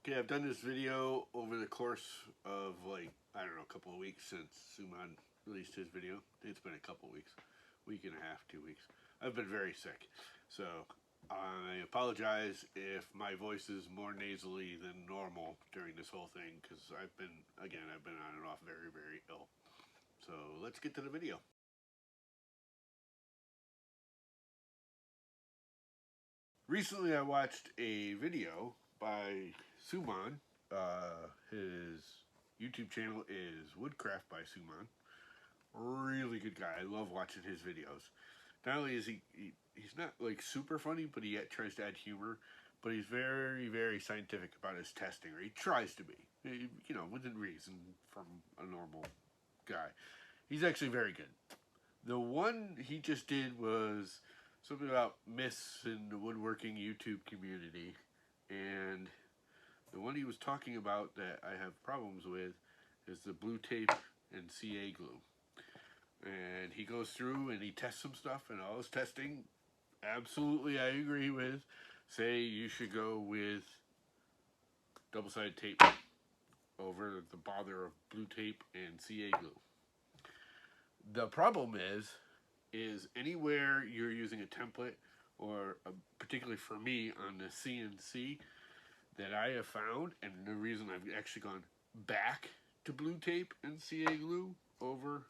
Okay, I've done this video over the course of like, I don't know, a couple of weeks since Suman released his video. It's been a couple of weeks, week and a half, 2 weeks. I've been very sick, so I apologize if my voice is more nasally than normal during this whole thing, because I've been on and off very, very ill. So let's get to the video. Recently I watched a video by Suman. His YouTube channel is Woodcraft by Suman. Really good guy. I love watching his videos. Not only is he's not like super funny, but he tries to add humor. But he's very, very scientific about his testing, or he tries to be. You know, within reason from a normal guy. He's actually very good. The one he just did was something about myths in the woodworking YouTube community, and the one he was talking about that I have problems with is the blue tape and CA glue. And he goes through and he tests some stuff, and all his testing, absolutely I agree with. Say you should go with double-sided tape over the bother of blue tape and CA glue. The problem is anywhere you're using a template, or particularly for me on the CNC, that I have found, and the reason I've actually gone back to blue tape and CA glue over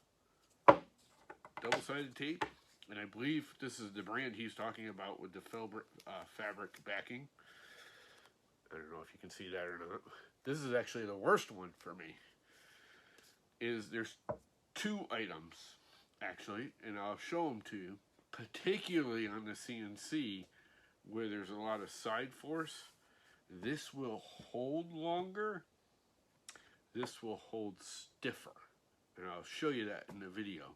double-sided tape, and I believe this is the brand he's talking about with the fabric backing. I don't know if you can see that or not. This is actually the worst one for me. There's two items actually, and I'll show them to you, particularly on the CNC where there's a lot of side force. This will hold longer, this will hold stiffer, and I'll show you that in the video.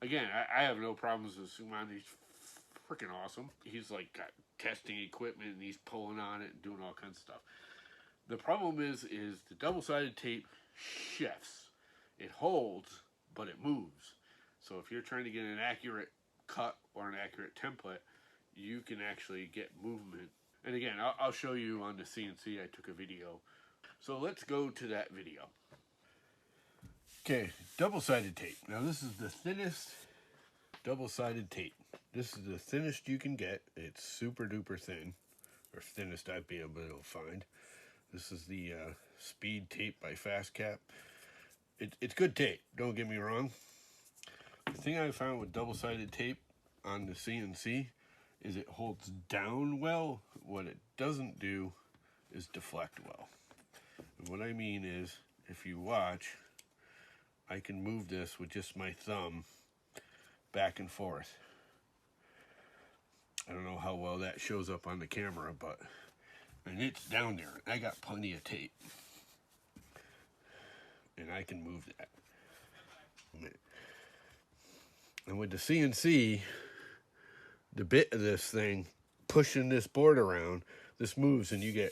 Again, I have no problems with Suman. He's freaking awesome. He's like got testing equipment and he's pulling on it and doing all kinds of stuff. The problem is the double-sided tape shifts. It holds, but it moves. So if you're trying to get an accurate cut or an accurate template, you can actually get movement. And again, I'll show you on the CNC. I took a video. So let's go to that video. Okay, double-sided tape. Now this is the thinnest double-sided tape. This is the thinnest you can get. It's super duper thin, or thinnest I've been able to find. This is the Speed tape by Fastcap. It's good tape, don't get me wrong. The thing I found with double-sided tape on the CNC is it holds down well. What it doesn't do is deflect well. And what I mean is, if you watch, I can move this with just my thumb back and forth. I don't know how well that shows up on the camera, but and it's down there. I got plenty of tape, and I can move that. And with the CNC, the bit of this thing pushing this board around, this moves, and you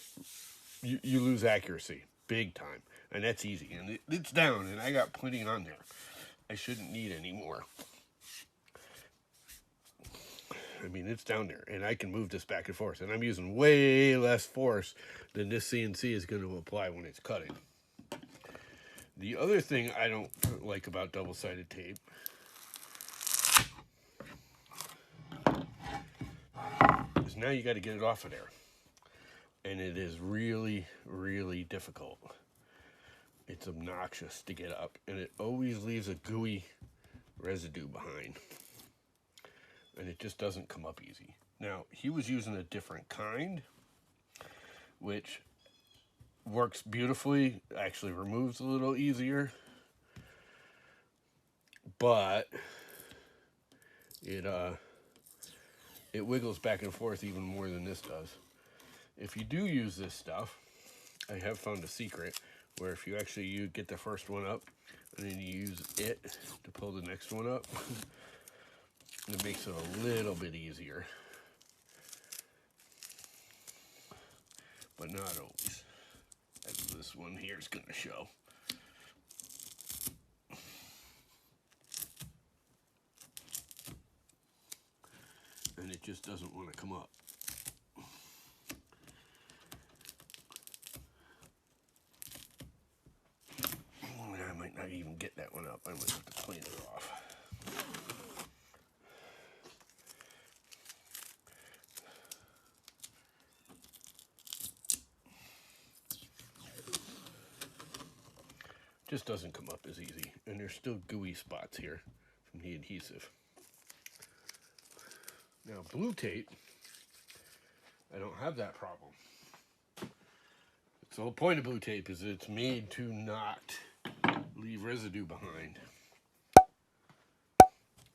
lose accuracy big time, and that's easy. And it's down, and I got plenty on there. I shouldn't need any more. I mean, it's down there, and I can move this back and forth, and I'm using way less force than this CNC is going to apply when it's cutting. The other thing I don't like about double-sided tape is now you got to get it off of there, and it is really, really difficult. It's obnoxious to get up, and it always leaves a gooey residue behind, and it just doesn't come up easy. Now, he was using a different kind, which works beautifully, actually removes a little easier, but it wiggles back and forth even more than this does. If you do use this stuff, I have found a secret where if you get the first one up and then you use it to pull the next one up, it makes it a little bit easier, but not always, as this one here is going to show. And it just doesn't want to come up. I even get that one up. I'm going to have to clean it off. Just doesn't come up as easy, and there's still gooey spots here from the adhesive. Now blue tape, I don't have that problem. So the whole point of blue tape is it's made to not leave residue behind.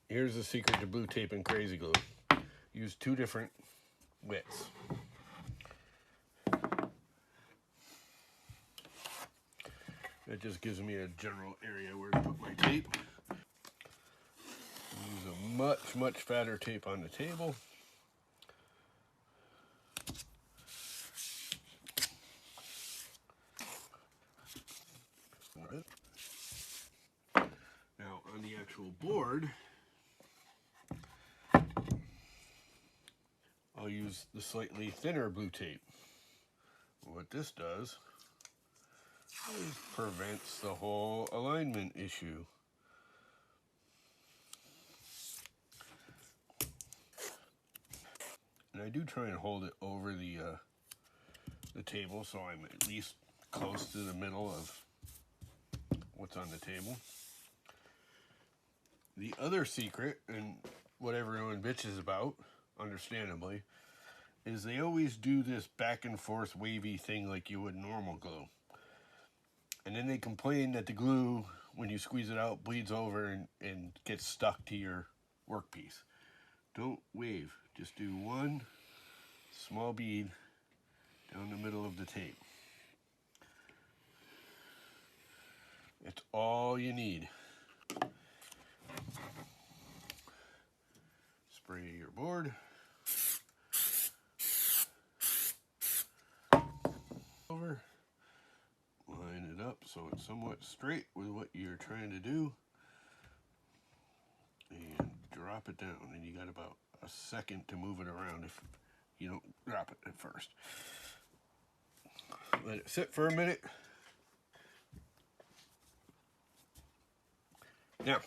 Here's the secret to blue tape and crazy glue. Use 2 different widths. That just gives me a general area where to put my tape. Use a much, much fatter tape on the table. Now on the actual board, I'll use the slightly thinner blue tape. What this does is prevents the whole alignment issue. And I do try and hold it over the table so I'm at least close to the middle of what's on the table. The other secret, and what everyone bitches about, understandably, is they always do this back and forth wavy thing like you would normal glue. And then they complain that the glue, when you squeeze it out, bleeds over and gets stuck to your workpiece. Don't wave. Just do one small bead down the middle of the tape. It's all you need. Spray your board. Over. Line it up so it's somewhat straight with what you're trying to do. And drop it down. And you got about a second to move it around if you don't drop it at first. Let it sit for a minute. Now,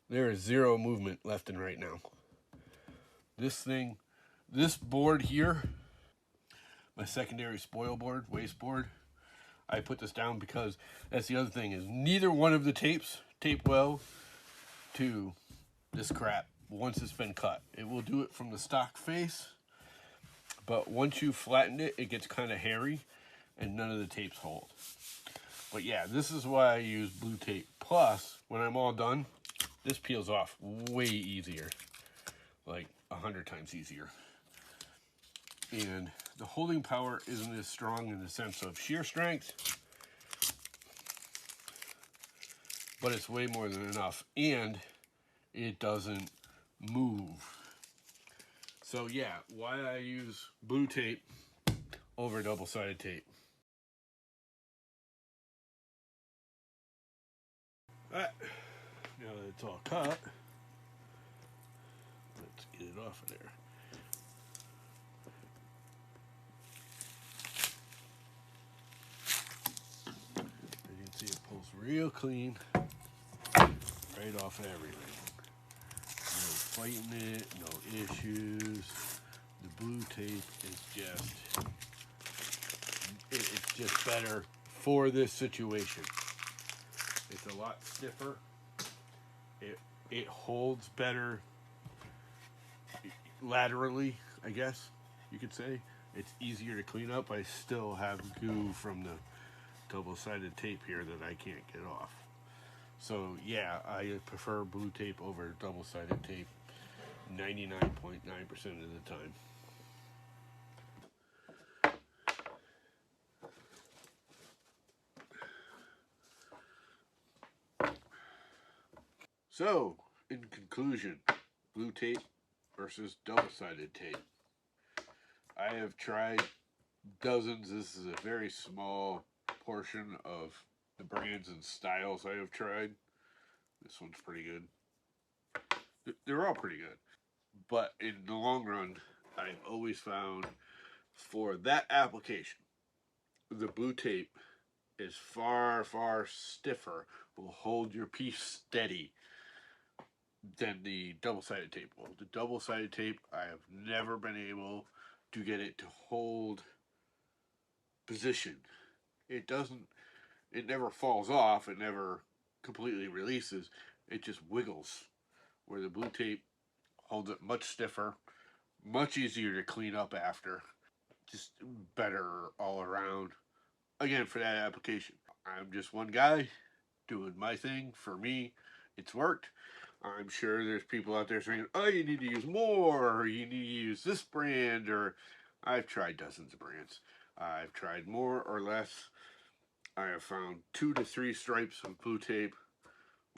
there is 0 movement left and right now. This board here, my secondary spoil board, waste board, I put this down because that's the other thing is neither one of the tapes tape well to this crap once it's been cut. It will do it from the stock face, but once you flatten it, it gets kind of hairy and none of the tapes hold. But yeah, this is why I use blue tape. Plus, when I'm all done, this peels off way easier, like 100 times easier. And the holding power isn't as strong in the sense of shear strength, but it's way more than enough, and it doesn't move. So yeah, why I use blue tape over double-sided tape. Alright, now that it's all cut, let's get it off of there. As you can see, it pulls real clean, right off of everything. No fighting it, no issues. The blue tape is it's just better for this situation. It's a lot stiffer. It holds better laterally, I guess you could say. It's easier to clean up. I still have goo from the double-sided tape here that I can't get off. So yeah, I prefer blue tape over double-sided tape 99.9% of the time. So, in conclusion, blue tape versus double-sided tape. I have tried dozens. This is a very small portion of the brands and styles I have tried. This one's pretty good. They're all pretty good. But in the long run, I've always found for that application, the blue tape is far, far stiffer, will hold your piece steady than the double-sided tape will. The double-sided tape, I have never been able to get it to hold position. It doesn't, it never falls off, it never completely releases, it just wiggles. Where the blue tape holds it much stiffer, much easier to clean up after, just better all around. Again, for that application, I'm just one guy doing my thing. For me, it's worked. I'm sure there's people out there saying, oh, you need to use more, or you need to use this brand, or I've tried dozens of brands. I've tried more or less. I have found 2 to 3 stripes of blue tape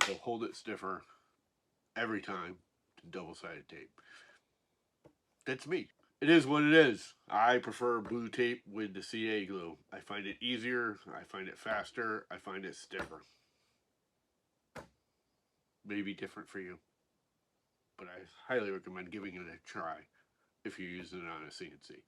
will hold it stiffer every time than double-sided tape. That's me. It is what it is. I prefer blue tape with the CA glue. I find it easier, I find it faster, I find it stiffer. Maybe different for you, but I highly recommend giving it a try if you're using it on a CNC.